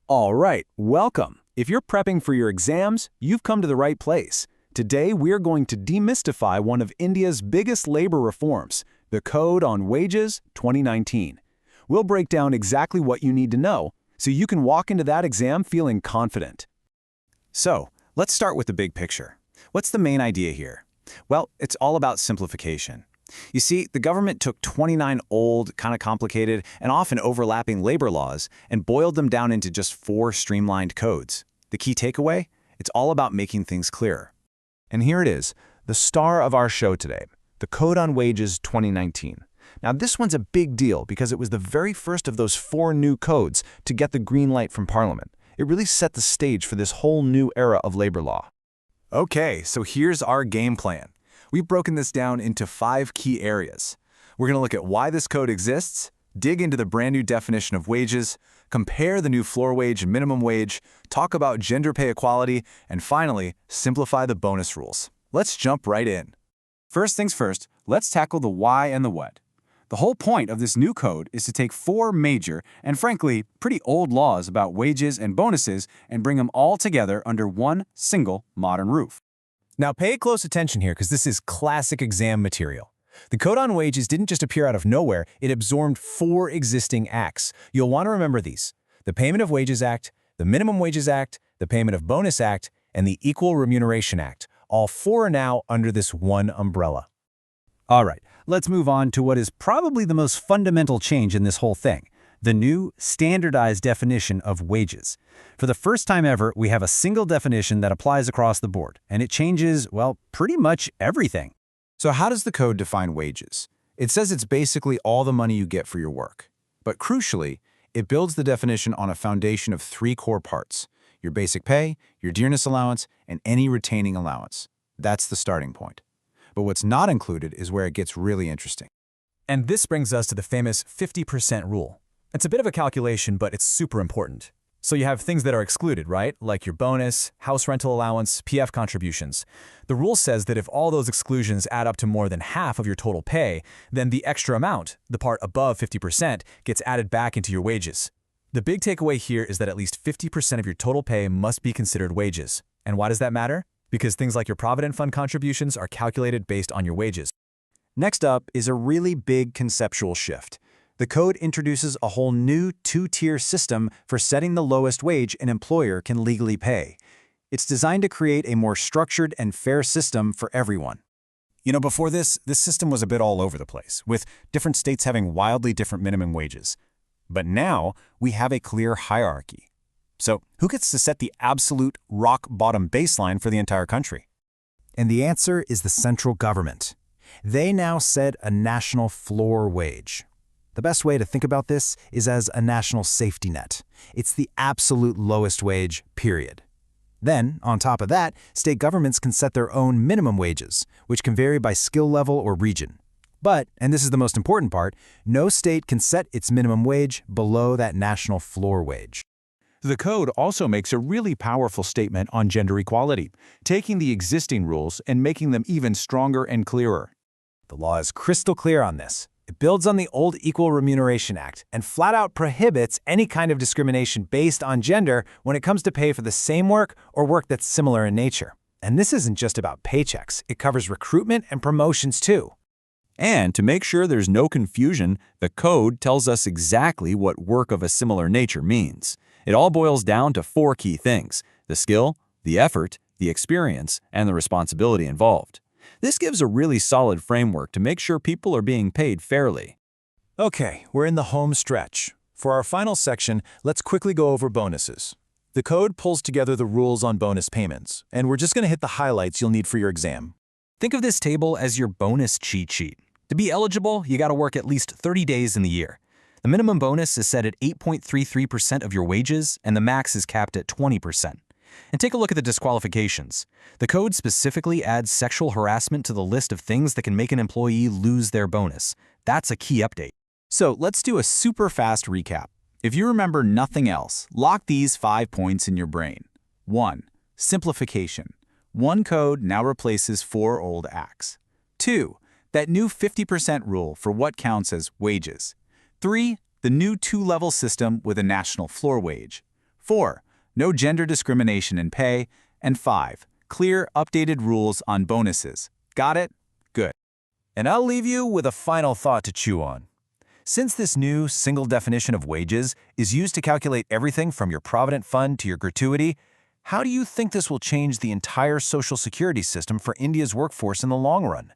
All right, welcome. If you're prepping for your exams, you've come to the right place. Today, we're going to demystify one of India's biggest labor reforms, the Code on Wages 2019. We'll break down exactly what you need to know so you can walk into that exam feeling confident. So, let's start with the big picture. What's the main idea here? Well, it's all about simplification. You see, the government took 29 old, kind of complicated, and often overlapping labor laws and boiled them down into just 4 streamlined codes. The key takeaway? It's all about making things clearer. And here it is, the star of our show today, the Code on Wages 2019. Now, this one's a big deal because it was the very first of those 4 new codes to get the green light from Parliament. It really set the stage for this whole new era of labor law. Okay, so here's our game plan. We've broken this down into 5 key areas. We're going to look at why this code exists, dig into the brand new definition of wages, compare the new floor wage and minimum wage, talk about gender pay equality, and finally, simplify the bonus rules. Let's jump right in. First things first, let's tackle the why and the what. The whole point of this new code is to take 4 major and frankly, pretty old laws about wages and bonuses and bring them all together under one single modern roof. Now pay close attention here because this is classic exam material. The Code on Wages didn't just appear out of nowhere, it absorbed 4 existing acts. You'll want to remember these: the Payment of Wages Act, the Minimum Wages Act, the Payment of Bonus Act, and the Equal Remuneration Act. All 4 are now under this one umbrella. All right, let's move on to what is probably the most fundamental change in this whole thing: the new standardized definition of wages. For the first time ever, we have a single definition that applies across the board, and it changes, well, pretty much everything. So how does the code define wages? It says it's basically all the money you get for your work. But crucially, it builds the definition on a foundation of 3 core parts: your basic pay, your dearness allowance, and any retaining allowance. That's the starting point. But what's not included is where it gets really interesting. And this brings us to the famous 50% rule. It's a bit of a calculation, but it's super important. So you have things that are excluded, right? Like your bonus, house rental allowance, PF contributions. The rule says that if all those exclusions add up to more than half of your total pay, then the extra amount, the part above 50%, gets added back into your wages. The big takeaway here is that at least 50% of your total pay must be considered wages. And why does that matter? Because things like your Provident Fund contributions are calculated based on your wages. Next up is a really big conceptual shift. The code introduces a whole new 2-tier system for setting the lowest wage an employer can legally pay. It's designed to create a more structured and fair system for everyone. You know, before this system was a bit all over the place, with different states having wildly different minimum wages. But now, we have a clear hierarchy. So, who gets to set the absolute rock-bottom baseline for the entire country? And the answer is the central government. They now set a national floor wage. The best way to think about this is as a national safety net. It's the absolute lowest wage, period. Then, on top of that, state governments can set their own minimum wages, which can vary by skill level or region. But, and this is the most important part, no state can set its minimum wage below that national floor wage. The code also makes a really powerful statement on gender equality, taking the existing rules and making them even stronger and clearer. The law is crystal clear on this. It builds on the old Equal Remuneration Act and flat out prohibits any kind of discrimination based on gender when it comes to pay for the same work or work that's similar in nature. And this isn't just about paychecks. It covers recruitment and promotions too. And to make sure there's no confusion, the code tells us exactly what work of a similar nature means. It all boils down to 4 key things: the skill, the effort, the experience, and the responsibility involved. This gives a really solid framework to make sure people are being paid fairly. Okay, we're in the home stretch. For our final section, let's quickly go over bonuses. The code pulls together the rules on bonus payments, and we're just going to hit the highlights you'll need for your exam. Think of this table as your bonus cheat sheet. To be eligible, you got to work at least 30 days in the year. The minimum bonus is set at 8.33% of your wages, and the max is capped at 20%. And take a look at the disqualifications. The code specifically adds sexual harassment to the list of things that can make an employee lose their bonus. That's a key update. So let's do a super fast recap. If you remember nothing else, lock these 5 points in your brain. 1. Simplification. One code now replaces 4 old acts. 2. That new 50% rule for what counts as wages. 3. The new 2-level system with a national floor wage. 4. No gender discrimination in pay. And 5. Clear, updated rules on bonuses. Got it? Good. And I'll leave you with a final thought to chew on. Since this new single definition of wages is used to calculate everything from your provident fund to your gratuity, how do you think this will change the entire social security system for India's workforce in the long run?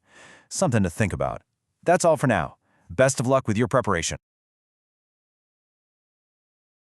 Something to think about. That's all for now. Best of luck with your preparation.